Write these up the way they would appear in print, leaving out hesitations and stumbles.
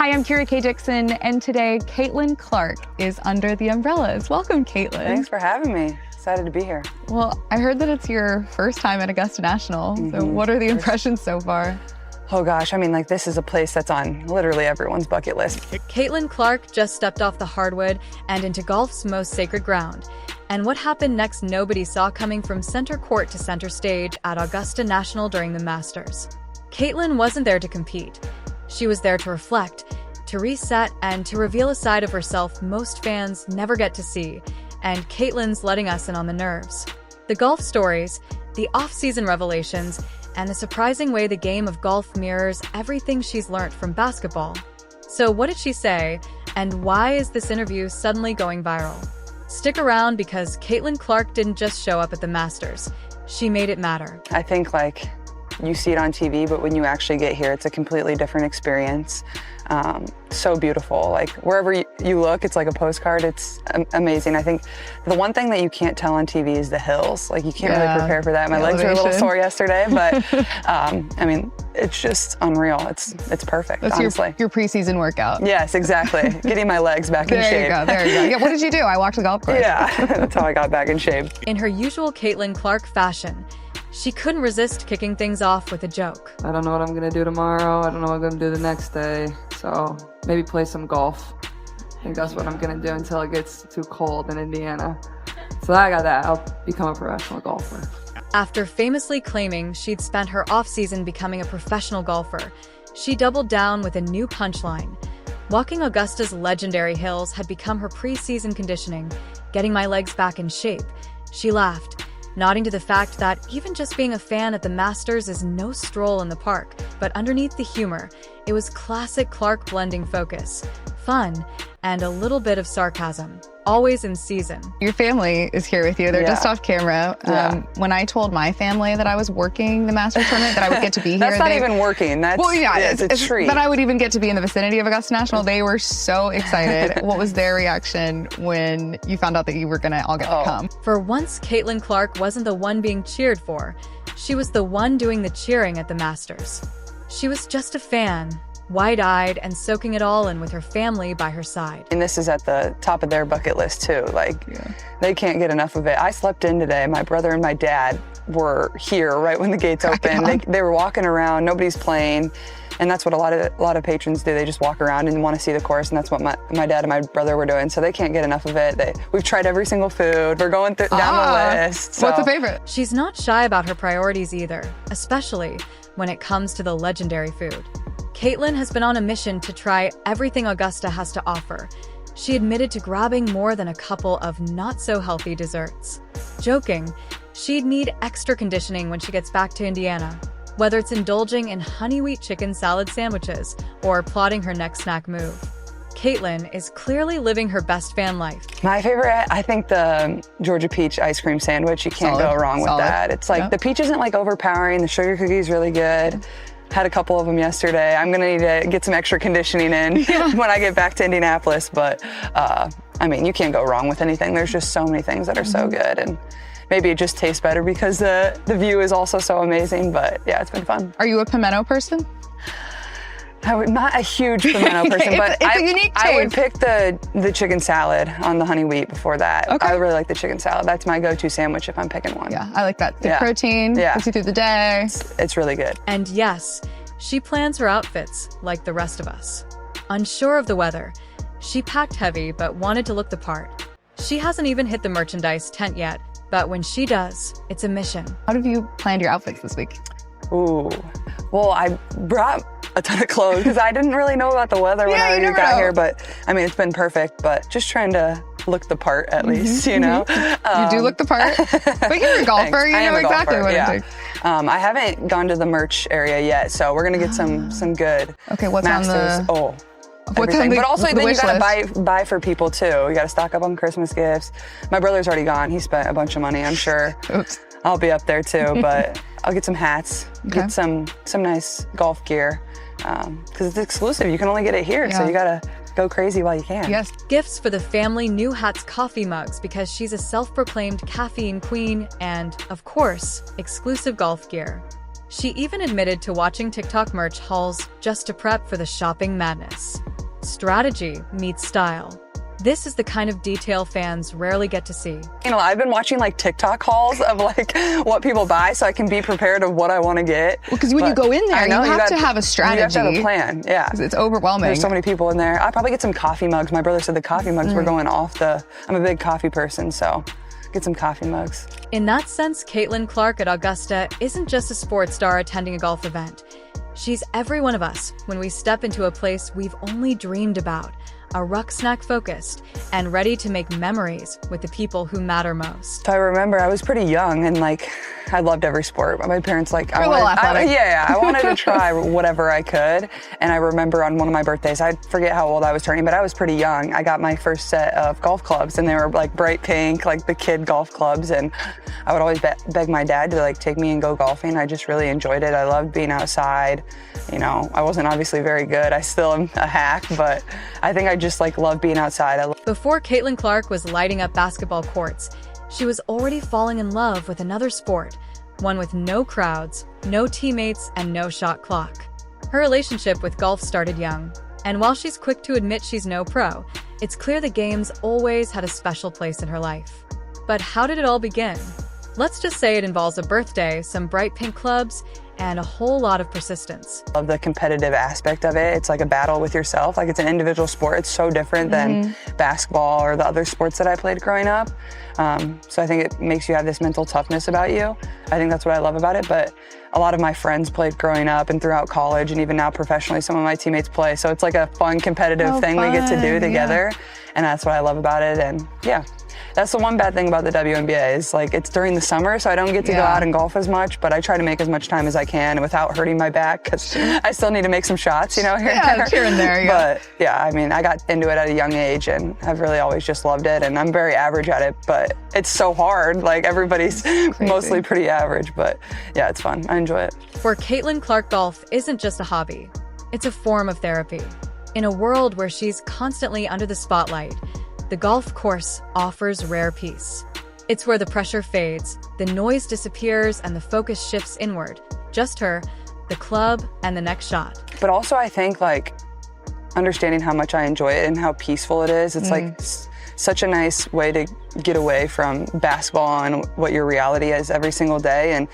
Hi, I'm Kira K. Dixon, and today CaitlinClark is under the umbrellas. Welcome, Caitlin. Thanks for having me. Excited to be here. Well, I heard that it's your first time at Augusta National. So what are the impressions so far? Oh gosh, I mean, like, this is a place that's on literally everyone's bucket list. CaitlinClark just stepped off the hardwood and into golf's most sacred ground. And what happened next nobody saw coming from center court to center stage at Augusta National during the Masters. Caitlin wasn't there to compete. She was there to reflect, to reset, and to reveal a side of herself most fans never get to see. And Caitlin's letting us in on the nerves. The golf stories, the off-season revelations, and the surprising way the game of golf mirrors everything she's learned from basketball. So what did she say, and why is this interview suddenly going viral? Stick around because CaitlinClark didn't just show up at the Masters. She made it matter. I think, like, you see it on TV, but when you actually get here, it's a completely different experience. So beautiful. Like, wherever you look, it's like a postcard. It's amazing. I think the one thing that you can't tell on TV is the hills. Like, you can't really prepare for that. My legs were a little sore yesterday, but I mean, it's just unreal. It's perfect, That's honestly. your preseason workout. Yes, exactly. Getting my legs back in shape. There you go. Yeah, what did you do? I walked the golf course. Yeah, that's how I got back in shape. In her usual CaitlinClark fashion, she couldn't resist kicking things off with a joke. I don't know what I'm gonna do tomorrow. I don't know what I'm gonna do the next day. So maybe play some golf. I think that's what I'm gonna do until it gets too cold in Indiana. So I got that. I'll become a professional golfer. After famously claiming she'd spent her off-season becoming a professional golfer, she doubled down with a new punchline. Walking Augusta's legendary hills had become her preseason conditioning, getting my legs back in shape. She laughed, nodding to the fact that even just being a fan at the Masters is no stroll in the park. But underneath the humor, it was classic Clark blending focus, fun, and a little bit of sarcasm, always in season. Your family is here with you. They're just off camera. When I told my family that I was working the Masters tournament, that I would get to be here. That's not even working. That's, it's a treat. But I would even get to be in the vicinity of Augusta National. They were so excited. What was their reaction when you found out that you were going to all get to come? For once, CaitlinClark wasn't the one being cheered for. She was the one doing the cheering at the Masters. She was just a fan, wide-eyed and soaking it all in with her family by her side. And this is at the top of their bucket list too. Like, they can't get enough of it. I slept in today. My brother and my dad were here right when the gates opened. They were walking around, nobody's playing. And that's what a lot of patrons do. They just walk around and want to see the course, and that's what my dad and my brother were doing. So they can't get enough of it. We've tried every single food. We're going down the list. So. What's the favorite? She's not shy about her priorities either, especially when it comes to the legendary food. Caitlin has been on a mission to try everything Augusta has to offer. She admitted to grabbing more than a couple of not-so-healthy desserts. Joking, she'd need extra conditioning when she gets back to Indiana, whether it's indulging in honey wheat chicken salad sandwiches or plotting her next snack move. Caitlin is clearly living her best fan life. My favorite, I think the Georgia peach ice cream sandwich. You can't go wrong with that. It's like the peach isn't like overpowering. The sugar cookie is really good. Had a couple of them yesterday. I'm gonna need to get some extra conditioning in when I get back to Indianapolis. But I mean, you can't go wrong with anything. There's just so many things that are so good, and maybe it just tastes better because the view is also so amazing. But yeah, it's been fun. Are you a pimento person? Not a huge pimento person, but it's a unique taste. I would pick the chicken salad on the honey wheat before that. I really like the chicken salad. That's my go-to sandwich if I'm picking one. Yeah, I like that. The protein gets you through the day. It's really good. And yes, she plans her outfits like the rest of us. Unsure of the weather, she packed heavy but wanted to look the part. She hasn't even hit the merchandise tent yet, but when she does, it's a mission. How have you planned your outfits this week? Ooh, well, I brought a ton of clothes because I didn't really know about the weather when I got here, but I mean, it's been perfect, but just trying to look the part at least, you know? You do look the part, but you're a golfer, you know exactly what it takes. I haven't gone to the merch area yet, so we're gonna get some good what's Masters. on the... What's on but also then you gotta buy for people too. You gotta stock up on Christmas gifts. My brother's already gone. He spent a bunch of money, I'm sure. Oops. I'll be up there too, but I'll get some hats, get some nice golf gear, because it's exclusive. You can only get it here, so you gotta go crazy while you can. Yes. Gifts for the family, new hats, coffee mugs, because she's a self-proclaimed caffeine queen, and, of course, exclusive golf gear. She even admitted to watching TikTok merch hauls just to prep for the shopping madness. Strategy meets style. This is the kind of detail fans rarely get to see. You know, I've been watching like TikTok hauls of like what people buy so I can be prepared of what I want to get. Well, because when you go in there, you have to have a strategy. You have to have a plan, yeah. It's overwhelming. There's so many people in there. I'll probably get some coffee mugs. My brother said the coffee mugs were going off I'm a big coffee person, so get some coffee mugs. In that sense, CaitlinClark at Augusta isn't just a sports star attending a golf event. She's every one of us when we step into a place we've only dreamed about, a ruck snack focused, and ready to make memories with the people who matter most. So I remember I was pretty young and like, I loved every sport. My parents like, I wanted to try whatever I could. And I remember on one of my birthdays, I forget how old I was turning, but I was pretty young. I got my first set of golf clubs and they were like bright pink, like the kid golf clubs. And I would always beg my dad to like take me and go golfing. I just really enjoyed it. I loved being outside. You know, I wasn't obviously very good. I still am a hack, but I think I just like love being outside. Before CaitlinClark was lighting up basketball courts, she was already falling in love with another sport, one with no crowds, no teammates, and no shot clock. Her relationship with golf started young, and while she's quick to admit she's no pro, it's clear the game's always had a special place in her life. But how did it all begin? Let's just say it involves a birthday, some bright pink clubs, and a whole lot of persistence. I love the competitive aspect of it. It's like a battle with yourself. Like it's an individual sport. It's so different than basketball or the other sports that I played growing up. So I think it makes you have this mental toughness about you. I think that's what I love about it. But a lot of my friends played growing up and throughout college, and even now professionally, some of my teammates play. So it's like a fun, competitive thing we get to do together. And that's what I love about it. And yeah. That's the one bad thing about the WNBA is like it's during the summer, so I don't get to go out and golf as much, but I try to make as much time as I can without hurting my back because I still need to make some shots, you know, here and there. But yeah, I mean, I got into it at a young age and I've really always just loved it, and I'm very average at it, but it's so hard. Like everybody's mostly pretty average, but yeah, it's fun. I enjoy it. For CaitlinClark, golf isn't just a hobby. It's a form of therapy. In a world where she's constantly under the spotlight, the golf course offers rare peace. It's where the pressure fades, the noise disappears, and the focus shifts inward. Just her, the club, and the next shot. But also I think like understanding how much I enjoy it and how peaceful it is, it's like such a nice way to get away from basketball and what your reality is every single day, and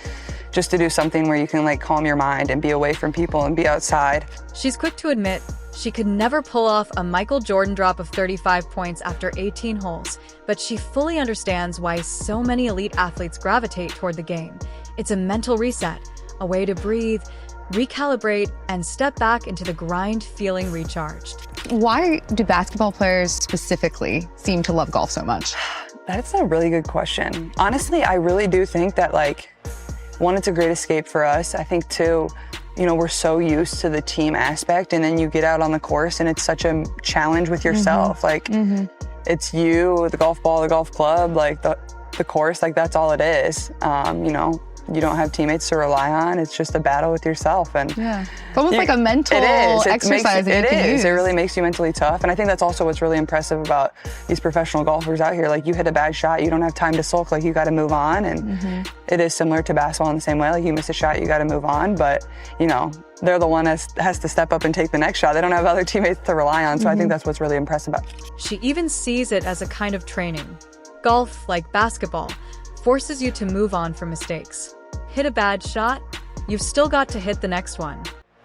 just to do something where you can like calm your mind and be away from people and be outside. She's quick to admit she could never pull off a Michael Jordan drop of 35 points after 18 holes, but she fully understands why so many elite athletes gravitate toward the game. It's a mental reset, a way to breathe, recalibrate, and step back into the grind feeling recharged. Why do basketball players specifically seem to love golf so much? That's a really good question. Honestly, I really do think that like, one, it's a great escape for us. I think two, you know, we're so used to the team aspect, and then you get out on the course and it's such a challenge with yourself. Like it's you, the golf ball, the golf club, like the course, like that's all it is. You know, you don't have teammates to rely on. It's just a battle with yourself. And it's almost like a mental exercise that you can use. It really makes you mentally tough. And I think that's also what's really impressive about these professional golfers out here. Like you hit a bad shot, you don't have time to sulk, like you got to move on. And it is similar to basketball in the same way. Like you miss a shot, you got to move on. But you know, they're the one that has to step up and take the next shot. They don't have other teammates to rely on. So I think that's what's really impressive about it. She even sees it as a kind of training. Golf, like basketball, forces you to move on from mistakes. Hit a bad shot, you've still got to hit the next one.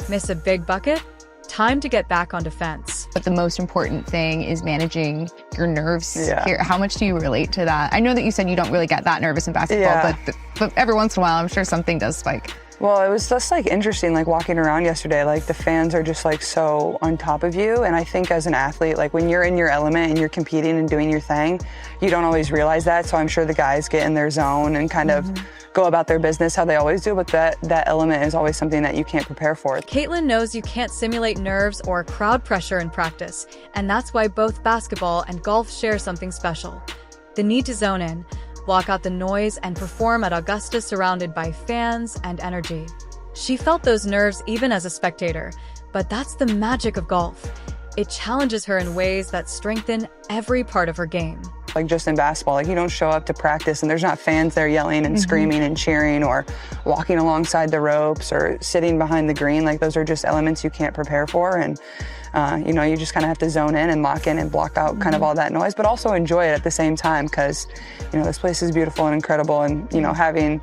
Miss a big bucket, time to get back on defense. But the most important thing is managing your nerves here. How much do you relate to that? I know that you said you don't really get that nervous in basketball, but every once in a while, I'm sure something does spike. Well, it was just like interesting, like walking around yesterday, like the fans are just like so on top of you. And I think as an athlete, like when you're in your element and you're competing and doing your thing, you don't always realize that. So I'm sure the guys get in their zone and kind of go about their business how they always do, but that element is always something that you can't prepare for. Caitlin knows you can't simulate nerves or crowd pressure in practice, and that's why both basketball and golf share something special. The need to zone in, block out the noise, and perform at Augusta surrounded by fans and energy. She felt those nerves even as a spectator, but that's the magic of golf. It challenges her in ways that strengthen every part of her game. Like just in basketball, like you don't show up to practice and there's not fans there yelling and screaming and cheering or walking alongside the ropes or sitting behind the green. Like those are just elements you can't prepare for. And You know, you just kind of have to zone in and lock in and block out kind of all that noise, but also enjoy it at the same time, because, you know, this place is beautiful and incredible, and, you know, having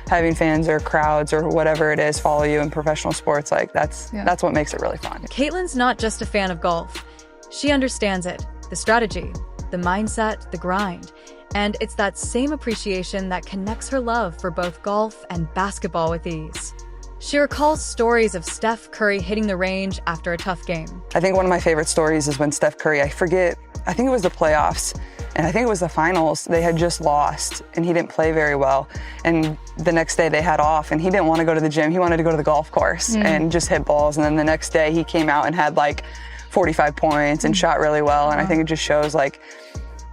fans or crowds or whatever it is follow you in professional sports, like that's what makes it really fun. Caitlin's not just a fan of golf. She understands it, the strategy, the mindset, the grind. And it's that same appreciation that connects her love for both golf and basketball with ease. She recalls stories of Steph Curry hitting the range after a tough game. I think one of my favorite stories is when Steph Curry, I think it was the playoffs, and I think it was the finals, they had just lost, and he didn't play very well. And the next day they had off, and he didn't want to go to the gym, he wanted to go to the golf course and just hit balls. And then the next day he came out and had like 45 points and shot really well. And I think it just shows like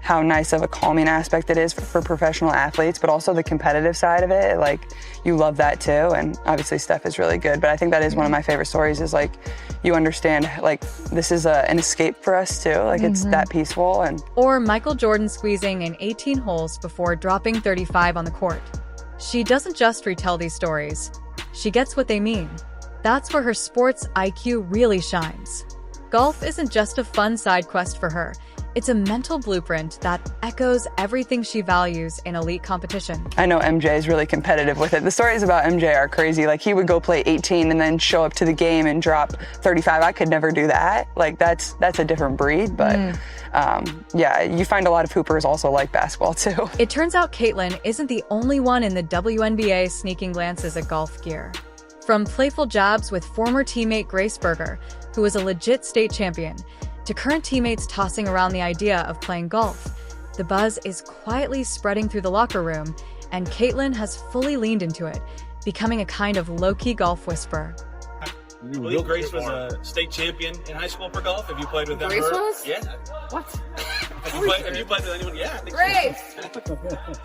how nice of a calming aspect it is for professional athletes, but also the competitive side of it. Like, you love that too. And obviously Steph is really good, but I think that is one of my favorite stories, is like, you understand, like, this is an escape for us too. Like, it's that peaceful. And or Michael Jordan squeezing in 18 holes before dropping 35 on the court. She doesn't just retell these stories. She gets what they mean. That's where her sports IQ really shines. Golf isn't just a fun side quest for her. It's a mental blueprint that echoes everything she values in elite competition. I know MJ is really competitive with it. The stories about MJ are crazy. Like, he would go play 18 and then show up to the game and drop 35. I could never do that. Like, that's a different breed. But yeah, you find a lot of hoopers also like basketball too. It turns out Caitlin isn't the only one in the WNBA sneaking glances at golf gear. From playful jabs with former teammate Grace Berger, who was a legit state champion, to current teammates tossing around the idea of playing golf, the buzz is quietly spreading through the locker room, and Caitlin has fully leaned into it, becoming a kind of low-key golf whisperer. I believe Grace was a state champion in high school for golf. Have you played with them? Grace was? Yeah. What? Have you played with anyone? Yeah. I think Grace!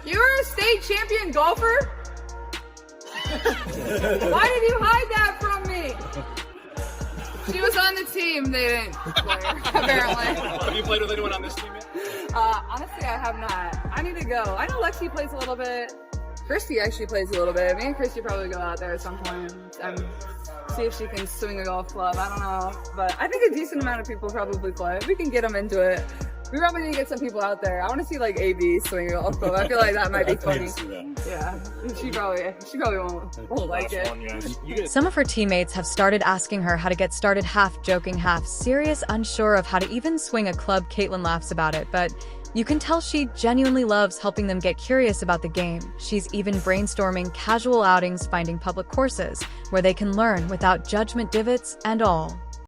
You were a state champion golfer? Why did you hide that from me? She was on the team, they didn't play her, apparently. Have you played with anyone on this team yet? Honestly, I have not. I need to go. I know Lexi plays a little bit. Christy actually plays a little bit. Me and Christy probably go out there at some point and see if she can swing a golf club. I don't know. But I think a decent amount of people probably play. We can get them into it. We probably need to get some people out there. I want to see like AB swing a golf club. I feel like that might be funny. Yeah, she probably won't like it. Some of her teammates have started asking her how to get started, half joking, half serious, unsure of how to even swing a club. Caitlin laughs about it, but you can tell she genuinely loves helping them get curious about the game. She's even brainstorming casual outings, finding public courses where they can learn without judgment, divots and all.